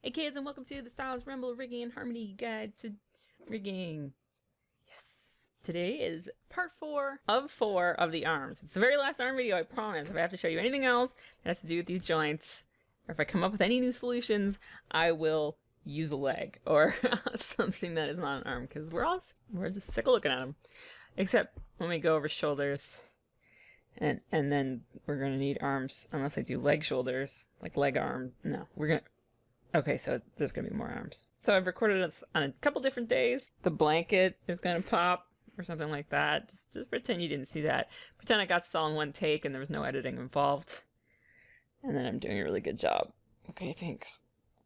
Hey kids, and welcome to the Styles Rumble Rigging and Harmony Guide to Rigging. Yes! Today is part 4 of the arms. It's the very last arm video, I promise. If I have to show you anything else that has to do with these joints, or if I come up with any new solutions, I will use a leg or something that is not an arm, because we're just sick of looking at them. Except when we go over shoulders, and then we're gonna need arms, unless I do leg shoulders, like leg arm. No, we're gonna. Okay, so there's going to be more arms. So I've recorded this on a couple different days. The blanket is going to pop or something like that. Just pretend you didn't see that. Pretend I got this all in one take and there was no editing involved. And then I'm doing a really good job. Okay, thanks.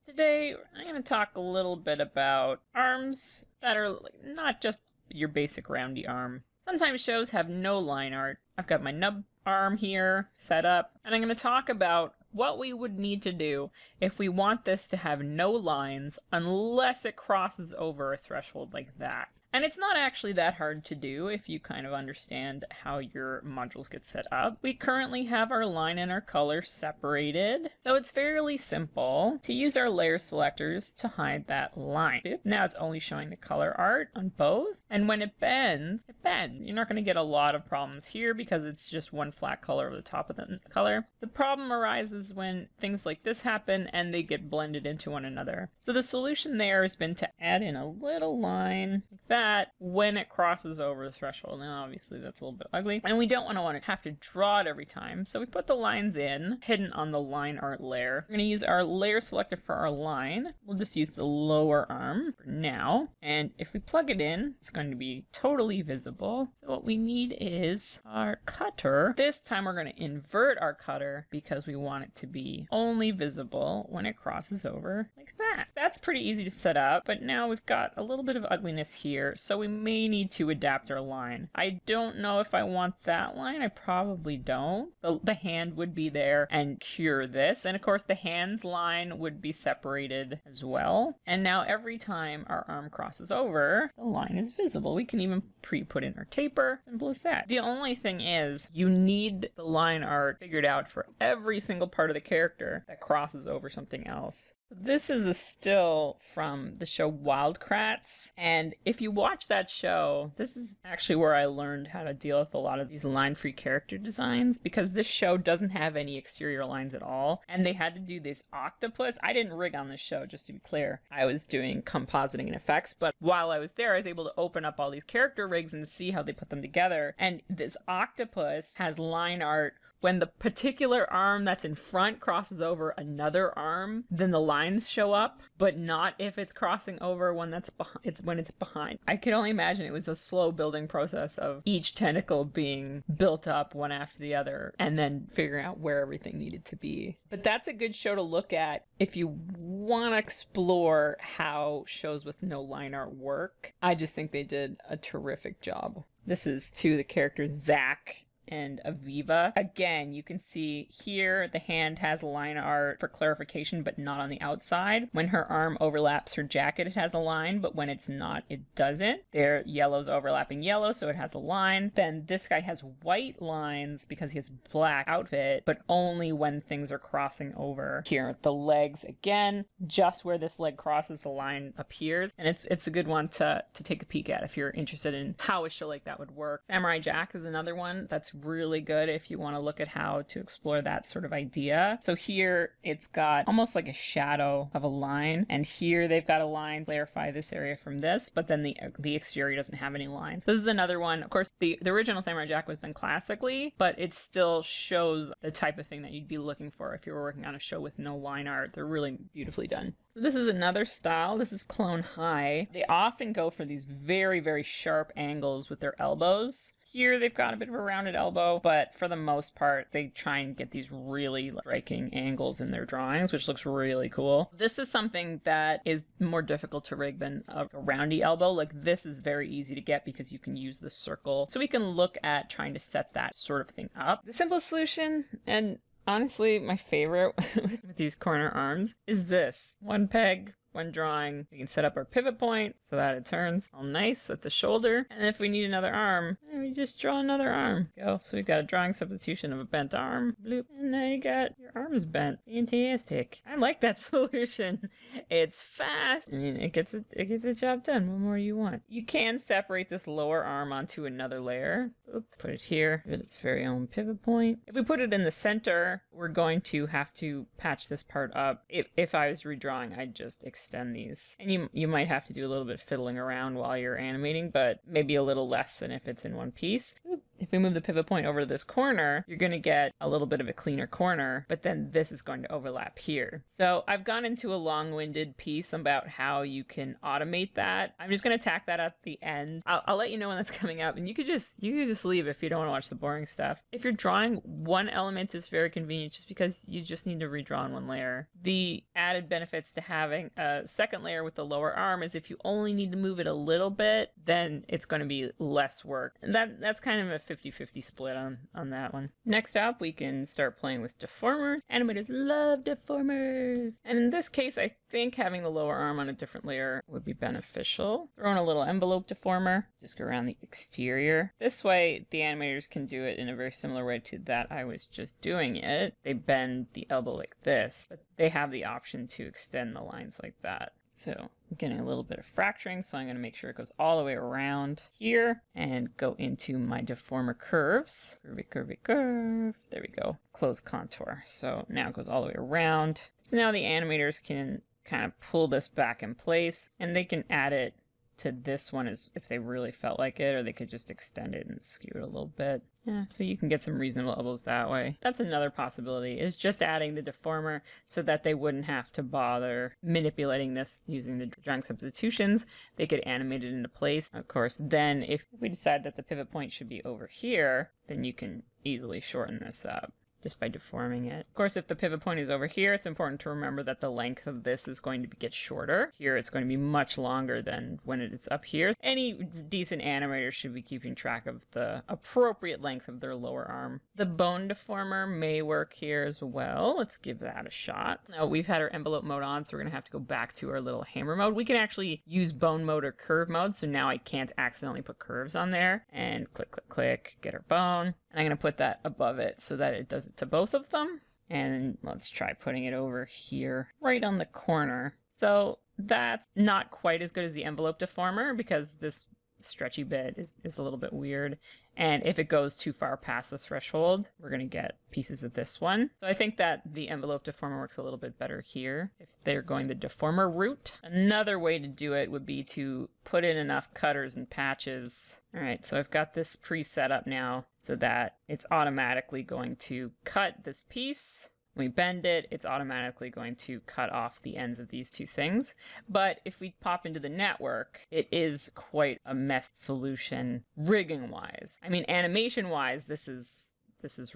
Today, I'm going to talk a little bit about arms that are not just your basic roundy arm. Sometimes shows have no line art. I've got my nub arm here set up, and I'm going to talk about what we would need to do if we want this to have no lines unless it crosses over a threshold like that. And it's not actually that hard to do if you kind of understand how your modules get set up. We currently have our line and our color separated, so it's fairly simple to use our layer selectors to hide that line. Now it's only showing the color art on both, and when it bends, it bends. You're not going to get a lot of problems here because it's just one flat color over the top of the color. The problem arises when things like this happen and they get blended into one another. So the solution there has been to add in a little line like that when it crosses over the threshold. Now obviously that's a little bit ugly, and we don't want to have to draw it every time, so we put the lines in hidden on the line art layer. We're going to use our layer selector for our line. We'll just use the lower arm for now, and if we plug it in, it's going to be totally visible. So what we need is our cutter. This time we're going to invert our cutter because we want it to be only visible when it crosses over like that. That's pretty easy to set up, but now we've got a little bit of ugliness here, so we may need to adapt our line. I don't know if I want that line. I probably don't. The hand would be there and cure this, and of course the hand's line would be separated as well. And now every time our arm crosses over, the line is visible. We can even pre-put in our taper. Simple as that. The only thing is you need the line art figured out for every single part of the character that crosses over something else. This is a still from the show Wildcrats, and if you watch that show, this is actually where I learned how to deal with a lot of these line-free character designs, because this show doesn't have any exterior lines at all, and they had to do this octopus. I didn't rig on this show, just to be clear. I was doing compositing and effects, but while I was there, I was able to open up all these character rigs and see how they put them together, and this octopus has line art. When the particular arm that's in front crosses over another arm, then the lines show up, but not if it's crossing over when it's behind. I can only imagine it was a slow building process of each tentacle being built up one after the other, and then figuring out where everything needed to be. But that's a good show to look at if you want to explore how shows with no line art work. I just think they did a terrific job. This is to the characters Zach and Aviva. Again, you can see here the hand has line art for clarification, but not on the outside. When her arm overlaps her jacket, it has a line, but when it's not, it doesn't. There, yellow's overlapping yellow, so it has a line. Then this guy has white lines because he has black outfit, but only when things are crossing over. Here, the legs, again, just where this leg crosses, the line appears, and it's a good one to take a peek at if you're interested in how a show like that would work. Samurai Jack is another one that's really good if you want to look at how to explore that sort of idea. So here it's got almost like a shadow of a line, and here they've got a line clarify this area from this, but then the exterior doesn't have any lines. So this is another one. Of course, the original Samurai Jack was done classically, but it still shows the type of thing that you'd be looking for if you were working on a show with no line art. They're really beautifully done. So this is another style. This is Clone High. They often go for these very, very sharp angles with their elbows. Here they've got a bit of a rounded elbow, but for the most part, they try and get these really striking angles in their drawings, which looks really cool. This is something that is more difficult to rig than a roundy elbow. Like this is very easy to get because you can use the circle. So we can look at trying to set that sort of thing up. The simplest solution, and honestly my favorite with these corner arms, is this. One peg, when drawing. We can set up our pivot point so that it turns all nice at the shoulder. And if we need another arm, we just draw another arm. Go. So we've got a drawing substitution of a bent arm. Bloop. And now you got your arms bent. Fantastic. I like that solution. It's fast. I mean, it gets the job done. What more you want? You can separate this lower arm onto another layer. Oop, put it here. Give it its very own pivot point. If we put it in the center, we're going to have to patch this part up. If I was redrawing, I'd just extend these. And you might have to do a little bit fiddling around while you're animating, but maybe a little less than if it's in one piece. Oop. If we move the pivot point over to this corner, you're going to get a little bit of a cleaner corner, but then this is going to overlap here. So I've gone into a long-winded piece about how you can automate that. I'm just going to tack that at the end. I'll let you know when that's coming up, and you could just leave if you don't want to watch the boring stuff. If you're drawing one element, is very convenient just because you just need to redraw in one layer. The added benefits to having a second layer with the lower arm is if you only need to move it a little bit, then it's going to be less work. And that's kind of a 50-50 split on that one. Next up, we can start playing with deformers. Animators love deformers. And in this case, I think having the lower arm on a different layer would be beneficial. Throw in a little envelope deformer, just go around the exterior. This way, the animators can do it in a very similar way to that I was just doing it. They bend the elbow like this, but they have the option to extend the lines like that. So I'm getting a little bit of fracturing, so I'm going to make sure it goes all the way around here and go into my deformer curves. Curvy, curvy, curve. There we go. Close contour. So now it goes all the way around. So now the animators can kind of pull this back in place, and they can add it to this one as if they really felt like it, or they could just extend it and skew it a little bit. Yeah, so you can get some reasonable elbows that way. That's another possibility, is just adding the deformer so that they wouldn't have to bother manipulating this using the drawing substitutions. They could animate it into place. Of course, then if we decide that the pivot point should be over here, then you can easily shorten this up just by deforming it. Of course, if the pivot point is over here, it's important to remember that the length of this is going to get shorter. Here, it's going to be much longer than when it's up here. Any decent animator should be keeping track of the appropriate length of their lower arm. The bone deformer may work here as well. Let's give that a shot. Now, we've had our envelope mode on, so we're gonna have to go back to our little hammer mode. We can actually use bone mode or curve mode, so now I can't accidentally put curves on there. And click, click, click, get our bone. And I'm gonna put that above it so that it does it to both of them. And let's try putting it over here, right on the corner. So that's not quite as good as the envelope deformer because this stretchy bit is a little bit weird. And if it goes too far past the threshold, we're going to get pieces of this one. So I think that the envelope deformer works a little bit better here if they're going the deformer route. Another way to do it would be to put in enough cutters and patches. All right, so I've got this pre-set up now so that it's automatically going to cut this piece. When we bend it, it's automatically going to cut off the ends of these two things. But if we pop into the network, it is quite a mess solution rigging-wise. I mean, animation-wise, this is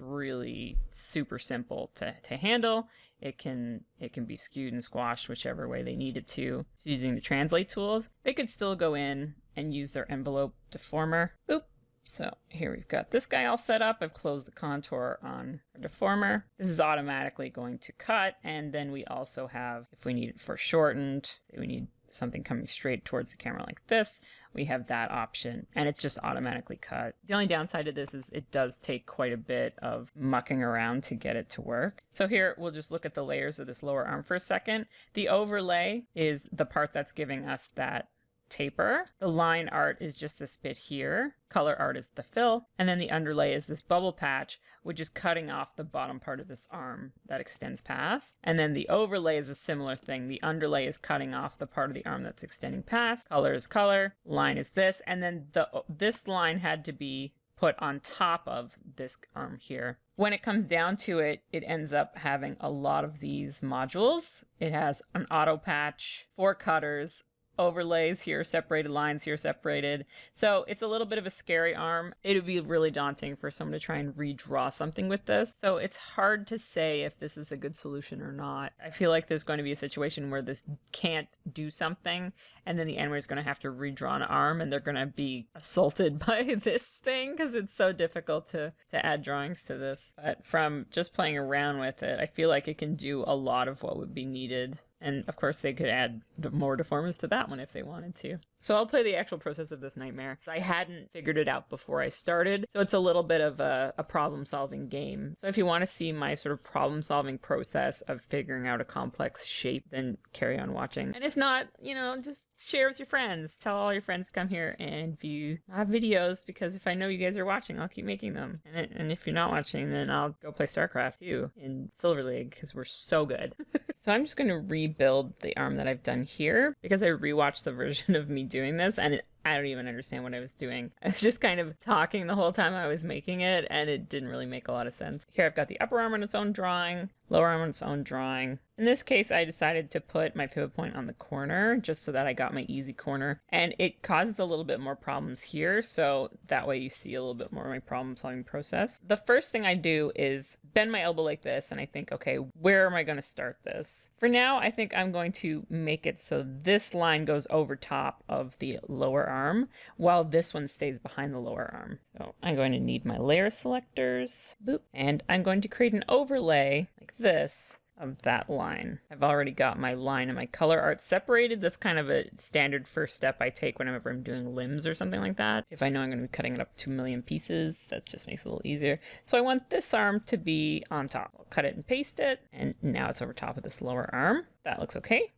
really super simple to handle. It can be skewed and squashed whichever way they need it to. Using the translate tools, they could still go in and use their envelope deformer. Boop. So here we've got this guy all set up. I've closed the contour on our deformer. This is automatically going to cut. And then we also have, if we need it foreshortened, say we need something coming straight towards the camera like this, we have that option. And it's just automatically cut. The only downside to this is it does take quite a bit of mucking around to get it to work. So here we'll just look at the layers of this lower arm for a second. The overlay is the part that's giving us that taper. The line art is just this bit here. Color art is the fill. And then the underlay is this bubble patch, which is cutting off the bottom part of this arm that extends past. And then the overlay is a similar thing. The underlay is cutting off the part of the arm that's extending past. Color is color. Line is this. And then this line had to be put on top of this arm here. When it comes down to it, it ends up having a lot of these modules. It has an auto patch, 4 cutters, overlays here separated, lines here separated. So it's a little bit of a scary arm. It would be really daunting for someone to try and redraw something with this. So it's hard to say if this is a good solution or not. I feel like there's going to be a situation where this can't do something and then the animator is going to have to redraw an arm and they're going to be assaulted by this thing because it's so difficult to add drawings to this. But from just playing around with it, I feel like it can do a lot of what would be needed. And of course they could add more deformers to that one if they wanted to. So I'll play the actual process of this nightmare. I hadn't figured it out before I started, so it's a little bit of a problem-solving game. So if you want to see my sort of problem-solving process of figuring out a complex shape, then carry on watching. And if not, you know, just share with your friends. Tell all your friends to come here and view my videos, because if I know you guys are watching, I'll keep making them. And if you're not watching, then I'll go play StarCraft too in Silver League, because we're so good. So I'm just going to rebuild the arm that I've done here, because I rewatched the version of me doing this, and I don't even understand what I was doing. I was just kind of talking the whole time I was making it, and it didn't really make a lot of sense. Here I've got the upper arm on its own drawing, lower arm on its own drawing. In this case, I decided to put my pivot point on the corner, just so that I got my easy corner. And it causes a little bit more problems here, so that way you see a little bit more of my problem-solving process. The first thing I do is bend my elbow like this, and I think, okay, where am I going to start this? For now, I think I'm going to make it so this line goes over top of the lower arm, while this one stays behind the lower arm. So I'm going to need my layer selectors, boop, and I'm going to create an overlay like this of that line. I've already got my line and my color art separated. That's kind of a standard first step I take whenever I'm doing limbs or something like that. If I know I'm going to be cutting it up 2 million pieces, that just makes it a little easier. So I want this arm to be on top. I'll cut it and paste it, and now it's over top of this lower arm. That looks okay.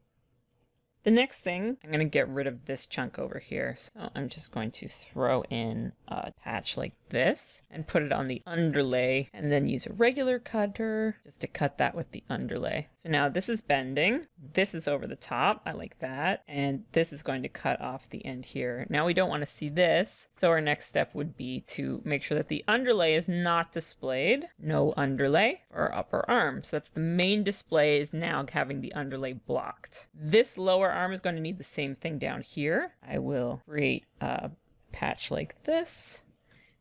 The next thing, I'm going to get rid of this chunk over here. So I'm just going to throw in a patch like this and put it on the underlay, and then use a regular cutter just to cut that with the underlay. So now this is bending. This is over the top. I like that. And this is going to cut off the end here. Now we don't want to see this. So our next step would be to make sure that the underlay is not displayed. No underlay for our upper arm. So that's the main display, is now having the underlay blocked. This lower arm is going to need the same thing down here. I will create a patch like this,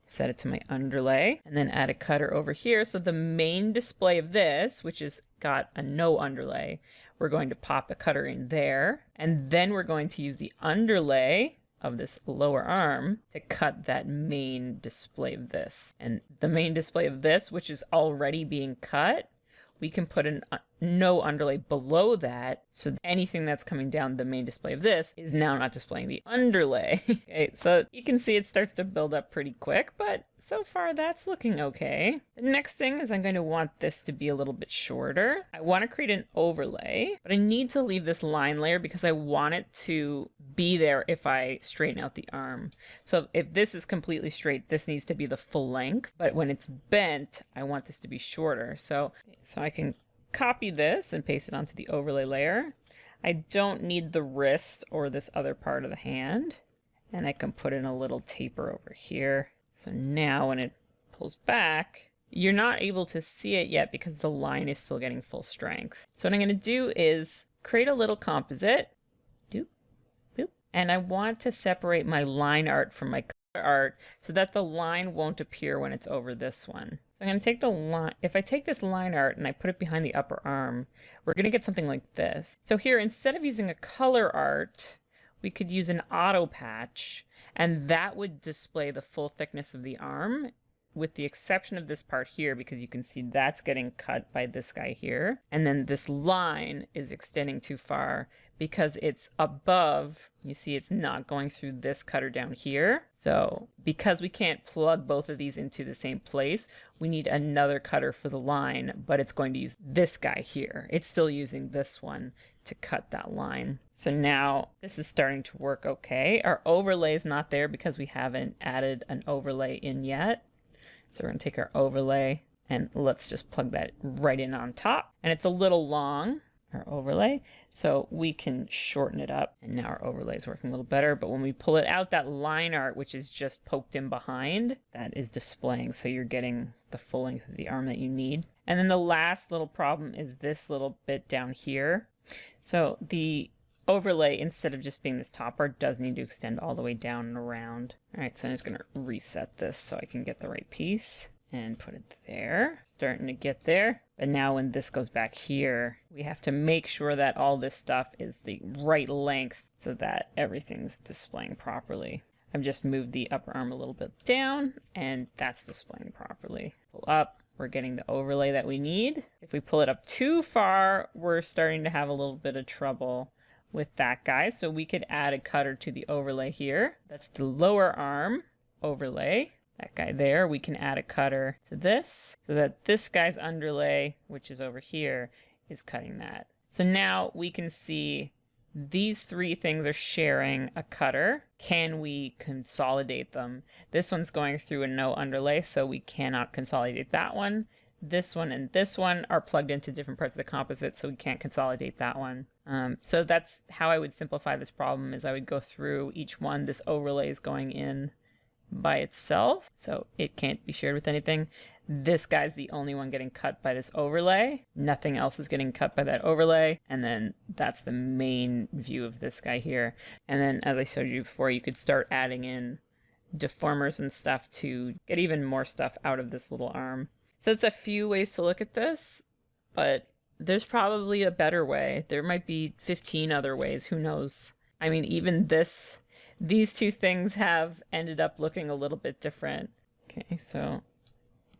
set it to my underlay, and then add a cutter over here. So the main display of this, which has got a no underlay, we're going to pop a cutter in there, and then we're going to use the underlay of this lower arm to cut that main display of this. And the main display of this, which is already being cut, we can put a no underlay below that, so anything that's coming down the main display of this is now not displaying the underlay. Okay, so you can see it starts to build up pretty quick, but so far that's looking okay. The next thing is I'm going to want this to be a little bit shorter. I want to create an overlay, but I need to leave this line layer because I want it to be there if I straighten out the arm. So if this is completely straight, this needs to be the full length, but when it's bent, I want this to be shorter. So I can copy this and paste it onto the overlay layer. I don't need the wrist or this other part of the hand, and I can put in a little taper over here. So now when it pulls back, you're not able to see it yet because the line is still getting full strength. So what I'm going to do is create a little composite, doop, boop, and I want to separate my line art from my color art so that the line won't appear when it's over this one. So I'm going to take the line, if I take this line art and I put it behind the upper arm, we're going to get something like this. So here, instead of using a color art, we could use an auto patch, and that would display the full thickness of the arm, with the exception of this part here, because you can see that's getting cut by this guy here. And then this line is extending too far because it's above. You see it's not going through this cutter down here. So because we can't plug both of these into the same place, we need another cutter for the line, but it's going to use this guy here. It's still using this one to cut that line. So now this is starting to work okay. Our overlay is not there because we haven't added an overlay in yet. So we're going to take our overlay and let's just plug that right in on top. And it's a little long, our overlay, so we can shorten it up. And now our overlay is working a little better. But when we pull it out, that line art, which is just poked in behind, that is displaying. So you're getting the full length of the arm that you need. And then the last little problem is this little bit down here. So the overlay, instead of just being this top part, does need to extend all the way down and around. All right, so I'm just going to reset this so I can get the right piece and put it there. Starting to get there. But now when this goes back here, we have to make sure that all this stuff is the right length so that everything's displaying properly. I've just moved the upper arm a little bit down, and that's displaying properly. Pull up. We're getting the overlay that we need. If we pull it up too far, we're starting to have a little bit of trouble with that guy. So we could add a cutter to the overlay here. That's the lower arm overlay. That guy there, we can add a cutter to this so that this guy's underlay, which is over here, is cutting that. So now we can see these three things are sharing a cutter. Can we consolidate them? This one's going through a no underlay, so we cannot consolidate that one. This one and this one are plugged into different parts of the composite, so we can't consolidate that one. So that's how I would simplify this problem, is I would go through each one. This overlay is going in by itself, so it can't be shared with anything. This guy's the only one getting cut by this overlay. Nothing else is getting cut by that overlay. And then that's the main view of this guy here. And then, as I showed you before, you could start adding in deformers and stuff to get even more stuff out of this little arm. So it's a few ways to look at this, but there's probably a better way. There might be 15 other ways, who knows? I mean, even these two things have ended up looking a little bit different. Okay, so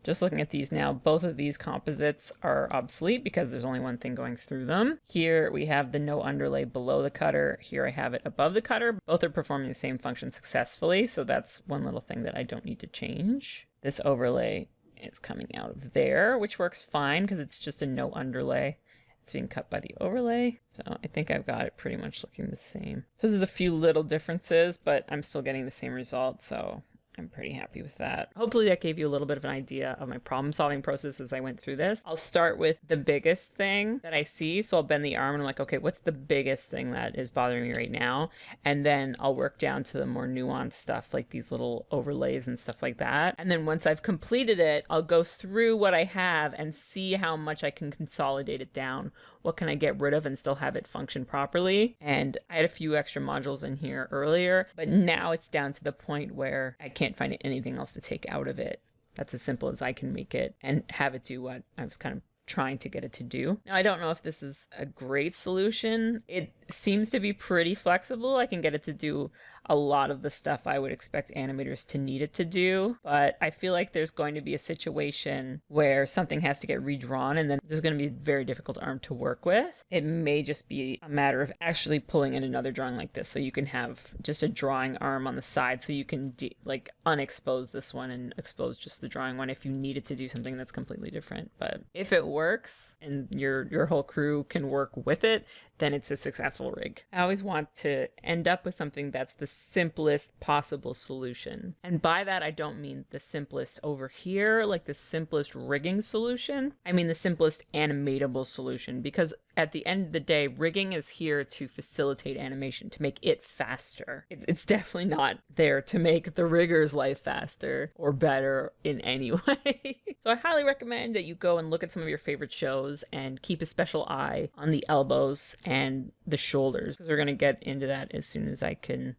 just looking at these now, both of these composites are obsolete because there's only one thing going through them. Here we have the no underlay below the cutter. Here I have it above the cutter. Both are performing the same function successfully, so that's one little thing that I don't need to change. This overlay is coming out of there, which works fine because it's just a no underlay. It's being cut by the overlay, so I think I've got it pretty much looking the same. So there's a few little differences, but I'm still getting the same result, so I'm pretty happy with that. Hopefully that gave you a little bit of an idea of my problem solving process as I went through this. I'll start with the biggest thing that I see. So I'll bend the arm and I'm like, okay, what's the biggest thing that is bothering me right now? And then I'll work down to the more nuanced stuff, like these little overlays and stuff like that. And then once I've completed it, I'll go through what I have and see how much I can consolidate it down. What can I get rid of and still have it function properly? And I had a few extra modules in here earlier, but now it's down to the point where I can't find anything else to take out of it. That's as simple as I can make it and have it do what I was kind of trying to get it to do. Now, I don't know if this is a great solution. It seems to be pretty flexible. I can get it to do a lot of the stuff I would expect animators to need it to do, but I feel like there's going to be a situation where something has to get redrawn and then there's going to be a very difficult arm to work with. It may just be a matter of actually pulling in another drawing like this, so you can have just a drawing arm on the side, so you can like unexpose this one and expose just the drawing one if you needed to do something that's completely different. But if it works and your whole crew can work with it, then it's a successful rig. I always want to end up with something that's the simplest possible solution. And by that, I don't mean the simplest over here, like the simplest rigging solution. I mean the simplest animatable solution, because at the end of the day, rigging is here to facilitate animation, to make it faster. It's definitely not there to make the rigger's life faster or better in any way. So I highly recommend that you go and look at some of your favorite shows and keep a special eye on the elbows and the shoulders, because we're going to get into that as soon as I can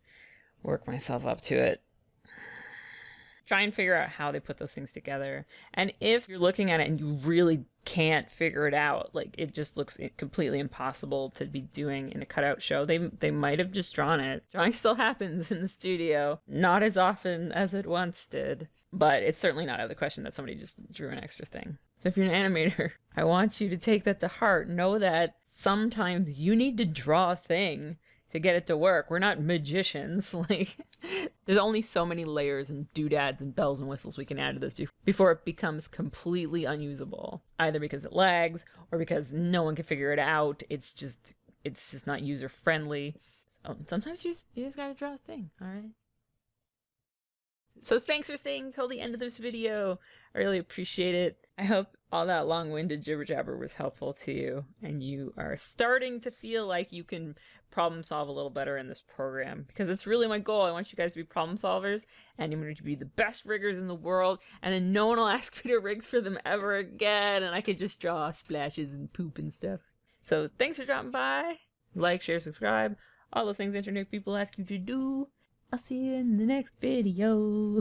work myself up to it. Try and figure out how they put those things together. And if you're looking at it and you really can't figure it out, like it just looks completely impossible to be doing in a cutout show, they might have just drawn it. Drawing still happens in the studio, not as often as it once did, but it's certainly not out of the question that somebody just drew an extra thing. So if you're an animator, I want you to take that to heart. Know that sometimes you need to draw a thing to get it to work. We're not magicians. Like, there's only so many layers and doodads and bells and whistles we can add to this before it becomes completely unusable. Either because it lags or because no one can figure it out. It's just not user friendly. So sometimes you just gotta draw a thing, all right? So thanks for staying till the end of this video. I really appreciate it. I hope all that long-winded jibber jabber was helpful to you and you are starting to feel like you can problem solve a little better in this program, because it's really my goal. I want you guys to be problem solvers and you want to be the best riggers in the world, and then no one will ask me to rig for them ever again and I can just draw splashes and poop and stuff. So thanks for dropping by. Like, share, subscribe, all those things internet people ask you to do. I'll see you in the next video.